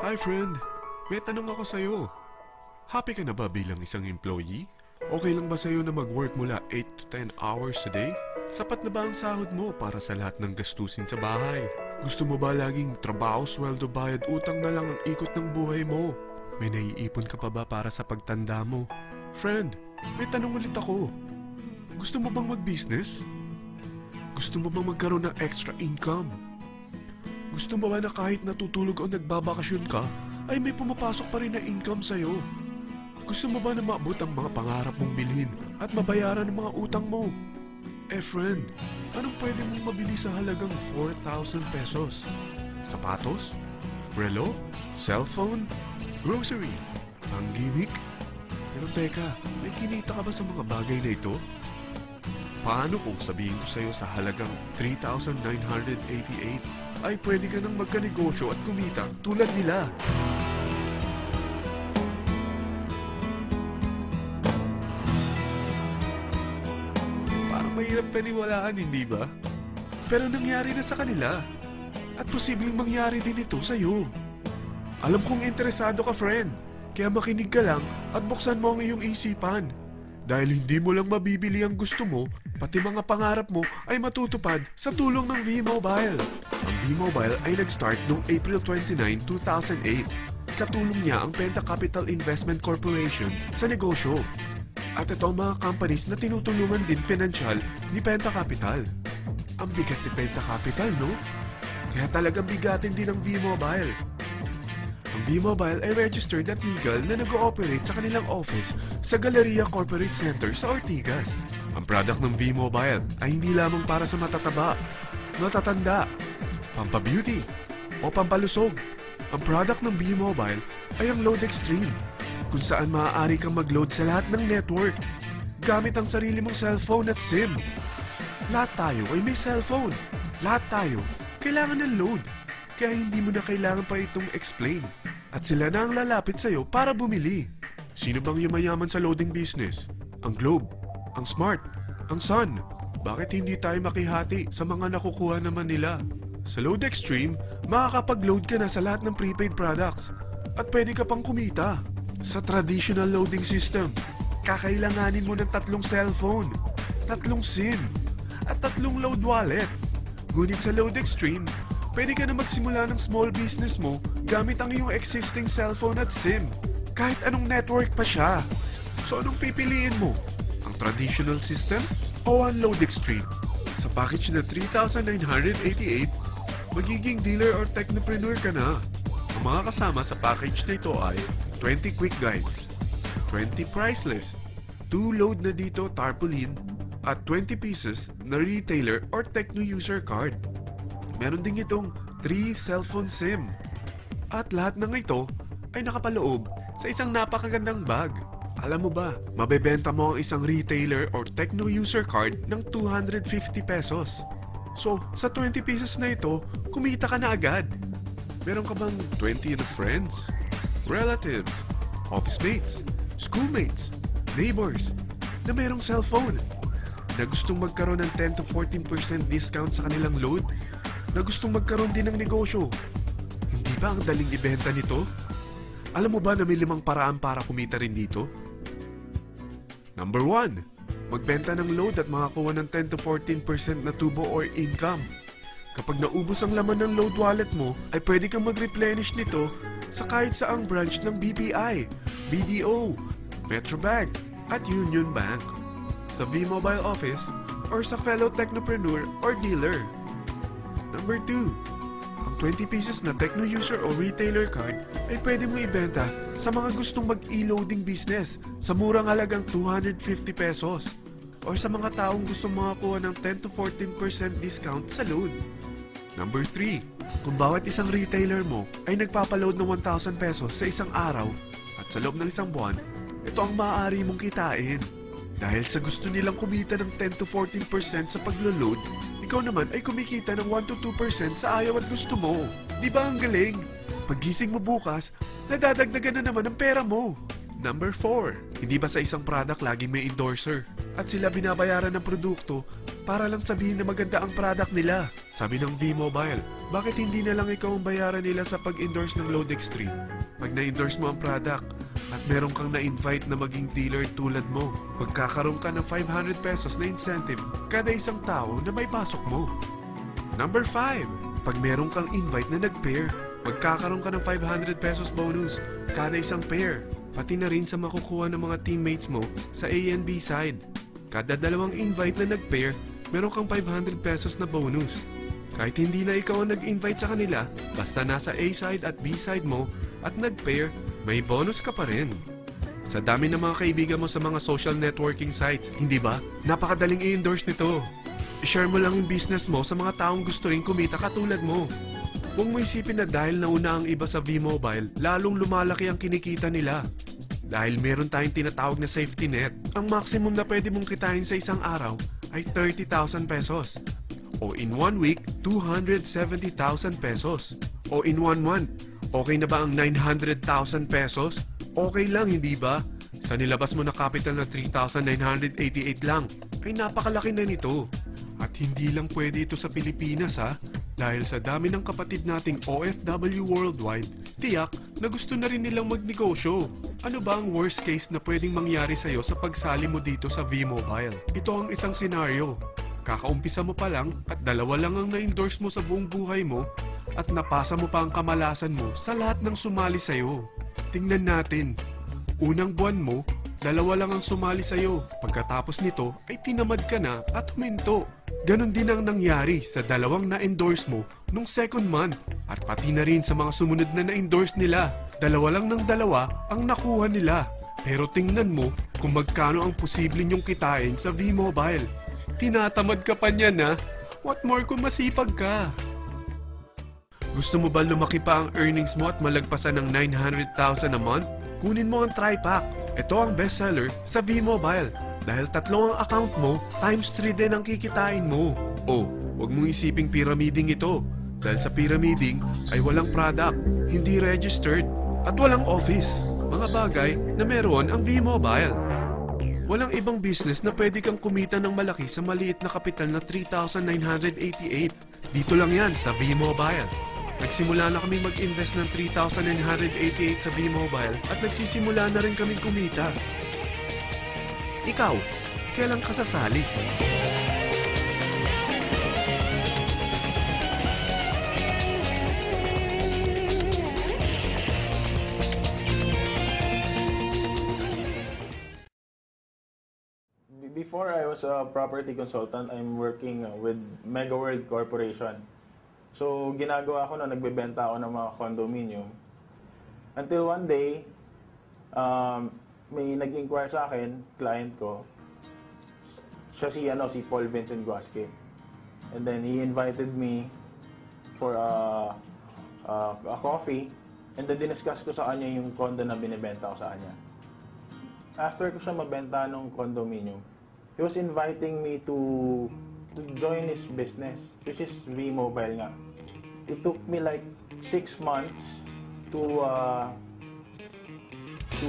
Hi friend, may tanong ako sa'yo. Happy ka na ba bilang isang employee? Okay lang ba sa'yo na mag-work mula 8 to 10 hours a day? Sapat na ba ang sahod mo para sa lahat ng gastusin sa bahay? Gusto mo ba laging trabaho, sweldo, bayad, utang na lang ang ikot ng buhay mo? May naiipon ka pa ba para sa pagtanda mo? Friend, may tanong ulit ako. Gusto mo bang mag-business? Gusto mo bang magkaroon ng extra income? Gusto mo ba na kahit natutulog o nagbabakasyon ka, ay may pumapasok pa rin na income sa'yo? Gusto mo ba na maabot ang mga pangarap mong bilhin at mabayaran ang mga utang mo? Friend, anong pwede mong mabili sa halagang 4,000 pesos? Sapatos? Relo? Cellphone? Grocery? Pang-gimmick? Pero teka, may kinita ka ba sa mga bagay na ito? Paano kung sabihin ko sa'yo sa halagang 3,988 ay pwede ka nang magkanegosyo at kumita tulad nila? Parang mahirap paniwalaan, hindi ba? Pero nangyari na sa kanila. At posibleng mangyari din ito sa'yo. Alam kong interesado ka, friend. Kaya makinig ka lang at buksan mo ang iyong isipan. Dahil hindi mo lang mabibili ang gusto mo, pati mga pangarap mo ay matutupad sa tulong ng V-Mobile. Ang V-Mobile ay nag-start noong April 29, 2008. Katulong niya ang Penta Capital Investment Corporation sa negosyo. At ito ang mga companies na tinutulungan din financial ni Penta Capital. Ang bigat ni Penta Capital, no? Kaya talagang bigatin din ang V-Mobile. Ang V-Mobile ay registered at legal na nag-ooperate sa kanilang office sa Galleria Corporate Center sa Ortigas. Ang product ng V-Mobile ay hindi lamang para sa matataba, matatanda, pampabeauty, o pampalusog. Ang product ng V-Mobile ay ang Load Extreme, kung saan maaari kang mag-load sa lahat ng network gamit ang sarili mong cellphone at SIM. Lahat tayo ay may cellphone. Lahat tayo kailangan ng load. Kaya hindi mo na kailangan pa itong explain. At sila na ang lalapit sa'yo para bumili. Sino bang yumayaman sa loading business? Ang Globe, ang Smart, ang Sun. Bakit hindi tayo makihati sa mga nakukuha naman nila? Sa Load Extreme, makakapag-load ka na sa lahat ng prepaid products. At pwede ka pang kumita. Sa traditional loading system, kakailanganin mo ng 3 cellphone, 3 SIM, at 3 load wallet. Ngunit sa Load Extreme, pwede ka na magsimula ng small business mo gamit ang iyong existing cellphone at SIM. Kahit anong network pa siya. So anong pipiliin mo? Ang traditional system o ang Load Extreme? Sa package na 3,988, magiging dealer or technopreneur ka na. Ang mga kasama sa package na ito ay 20 quick guides, 20 price list, 2 load na dito tarpaulin, at 20 pieces na retailer or techno user card. Meron din itong 3 cellphone SIM. At lahat ng ito ay nakapaloob sa isang napakagandang bag. Alam mo ba, mabebenta mo ang isang retailer or techno user card ng 250 pesos. So, sa 20 pieces na ito, kumita ka na agad. Meron ka bang 20 na friends, relatives, office mates, schoolmates, neighbors na mayroong cellphone na gustong magkaroon ng 10 to 14% discount sa kanilang load? Na gustong magkaroon din ng negosyo? Hindi ba ang daling ibenta nito? Alam mo ba na may 5 paraan para kumita rin dito? Number 1, magbenta ng load at makakuha ng 10 to 14% na tubo or income. Kapag naubos ang laman ng load wallet mo, ay pwede kang mag-replenish nito sa kahit saang branch ng BPI, BDO, Metrobank, at Union Bank, sa V-Mobile office, or sa fellow technopreneur or dealer. Number 2, ang 20 pieces na techno user o retailer card ay pwede mo ibenta sa mga gustong mag-e-loading business sa murang halagang 250 pesos or sa mga taong gustong makakuha ng 10 to 14% discount sa load. Number 3, kung bawat isang retailer mo ay nagpapaload ng 1,000 pesos sa isang araw at sa loob ng isang buwan, ito ang maaari mong kitain. Dahil sa gusto nilang kumita ng 10 to 14% sa paglo-load, ikaw naman ay kumikita ng 1 to 2% sa ayaw at gusto mo. Di ba ang galing? Paggising mo bukas, nadadagdagan na naman ang pera mo. Number 4, hindi ba sa isang product laging may endorser? At sila binabayaran ng produkto para lang sabihin na maganda ang product nila. Sabi ng V-Mobile, bakit hindi na lang ikaw ang bayaran nila sa pag-endorse ng Load Extreme? Pag na-endorse mo ang product at meron kang na-invite na maging dealer tulad mo, magkakaroon ka ng 500 pesos na incentive kada isang tao na may pasok mo. Number 5, pag meron kang invite na nag-pair, magkakaroon ka ng 500 pesos bonus kada isang pair, pati na rin sa makukuha ng mga teammates mo sa A and B side. Kada dalawang invite na nag-pair, meron kang 500 pesos na bonus. Kahit hindi na ikaw ang nag-invite sa kanila, basta nasa A side at B side mo at nag-pair, may bonus ka pa rin. Sa dami ng mga kaibigan mo sa mga social networking sites, hindi ba? Napakadaling i-endorse nito. I-share mo lang yung business mo sa mga taong gusto rin kumita katulad mo. Huwag mo isipin na dahil nauna ang iba sa V-Mobile, lalong lumalaki ang kinikita nila. Dahil meron tayong tinatawag na safety net, ang maximum na pwede mong kitain sa isang araw ay 30,000 pesos. O in 1 week, 270,000 pesos. O in 1 month, okay na ba ang 900,000 pesos? Okay lang, hindi ba? Sa nilabas mo na capital na 3,988 lang, ay napakalaki na nito. At hindi lang pwede ito sa Pilipinas ha, dahil sa dami ng kapatid nating OFW worldwide, tiyak na gusto na rin nilang magnegosyo. Ano ba ang worst case na pwedeng mangyari sa'yo sa pagsali mo dito sa V-Mobile? Ito ang isang senaryo. Kakaumpisa mo pa lang at 2 lang ang na-endorse mo sa buong buhay mo at napasa mo pa ang kamalasan mo sa lahat ng sumali sa'yo. Tingnan natin. Unang buwan mo, 2 lang ang sumali sa'yo. Pagkatapos nito ay tinamad ka na at huminto. Ganon din ang nangyari sa 2 na-endorse mo nung second month at pati na rin sa mga sumunod na na-endorse nila. 2 lang ng 2 ang nakuha nila. Pero tingnan mo kung magkano ang posible nyong kitain sa V-Mobile. Tinatamad ka pa niyan ha? What more kung masipag ka? Gusto mo ba lumaki pa ang earnings mo at malagpasan ng 900,000 a month? Kunin mo ang TriPack. Ito ang bestseller sa V-Mobile. Dahil 3 ang account mo, times 3 din ang kikitain mo. O, huwag mong isiping pyramiding ito. Dahil sa pyramiding ay walang product, hindi registered, at walang office. Mga bagay na meron ang V-Mobile. Walang ibang business na pwede kang kumita ng malaki sa maliit na kapital na 3,988. Dito lang yan sa V-Mobile. Nagsimula na kami mag-invest ng 3,988 sa V-Mobile at nagsisimula na rin kami kumita. Ikaw, kailan ka sasali? Before I was a property consultant, I'm working with MegaWorld Corporation. So, ginagawa ko na nagbebenta ako ng mga condominium. Until one day, may nag-inquire sa akin, client ko. Siya si Paul Vincent Guasque. And then he invited me for a coffee. And then diniscuss ko sa kanya yung condo na binibenta ko sa kanya. After ko siya mabenta ng condominium, he was inviting me to join his business, which is V-Mobile nga. It took me like 6 months to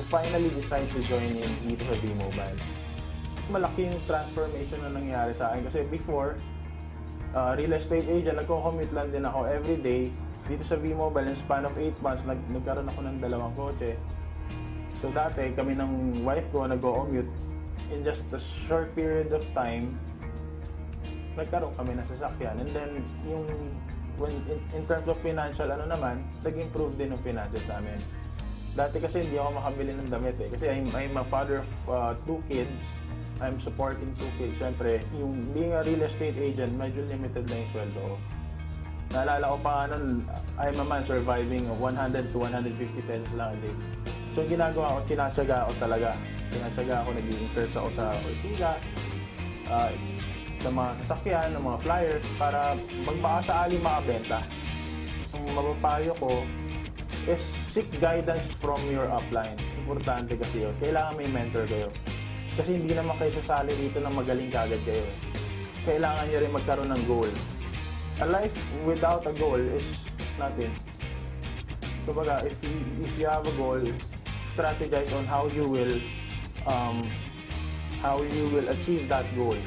finally decide to join in dito sa V-Mobile. Malaki yung transformation na nangyari sa akin kasi before, real estate agent, nagko-commute lang din ako every day. Dito sa V-Mobile, in span of 8 months, nagkaroon ako ng 2 kotse. So dati, kami ng wife ko nag-commute. In just a short period of time, nagkaroon kami ng sasakyan. And then, in terms of financial, nag-improve din yung finances namin. Dati kasi hindi ako makabili ng damit eh. Kasi I'm a father of 2 kids. I'm supporting 2 kids. Siyempre, yung being a real estate agent, medyo limited lang yung sweldo ko. Naalala ko pa nun, I'm a man surviving 100 to 150 pesos lang a day. So, ginagawa ko, tinatsaga ako talaga. Tinatsaga ako, nag-i-interest ako sa Ortiga, sa mga sasakyan, ng mga flyers, para magbaka sa aling makabenta. Ang mapapayo ko is seek guidance from your upline. Importante kasi yun. Kailangan may mentor kayo. Kasi hindi naman kayo sasali dito na magaling kagad kayo. Kailangan nyo rin magkaroon ng goal. A life without a goal is nothing. So baga, if you have a goal, strategize on how you will achieve that goal.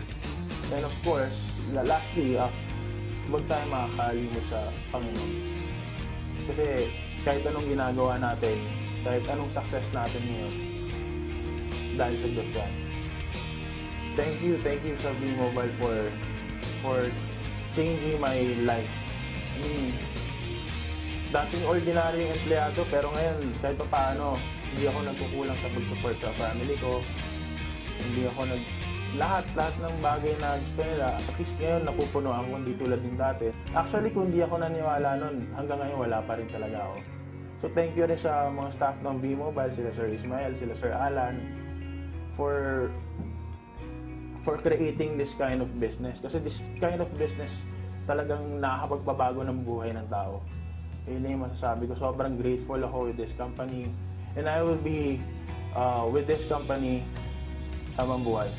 And of course, lastly, huwag tayo makakalimot sa Panginoon. Kasi kahit anong ginagawa natin, kahit anong success natin ngayon, dahil sa Diyos yan. Thank you sa B-Mobile for changing my life. I mean, dating ordinaryong empleyado, pero ngayon, kahit pa paano, hindi ako nagkukulang sa pag-support sa family ko. Hindi ako lahat ng bagay na gusto nila, at least ngayon napupunuan ko, hindi tulad din dati. Actually, kung hindi ako naniwala nun, hanggang ngayon wala pa rin talaga ako. So thank you rin sa mga staff ng B-Mobile, sila Sir Ismael, sila Sir Alan, for creating this kind of business. Kasi this kind of business talagang nakakapagbabago ng buhay ng tao. Yun yung masasabi ko. Sobrang grateful ako with this company. And I will be with this company habang buhay.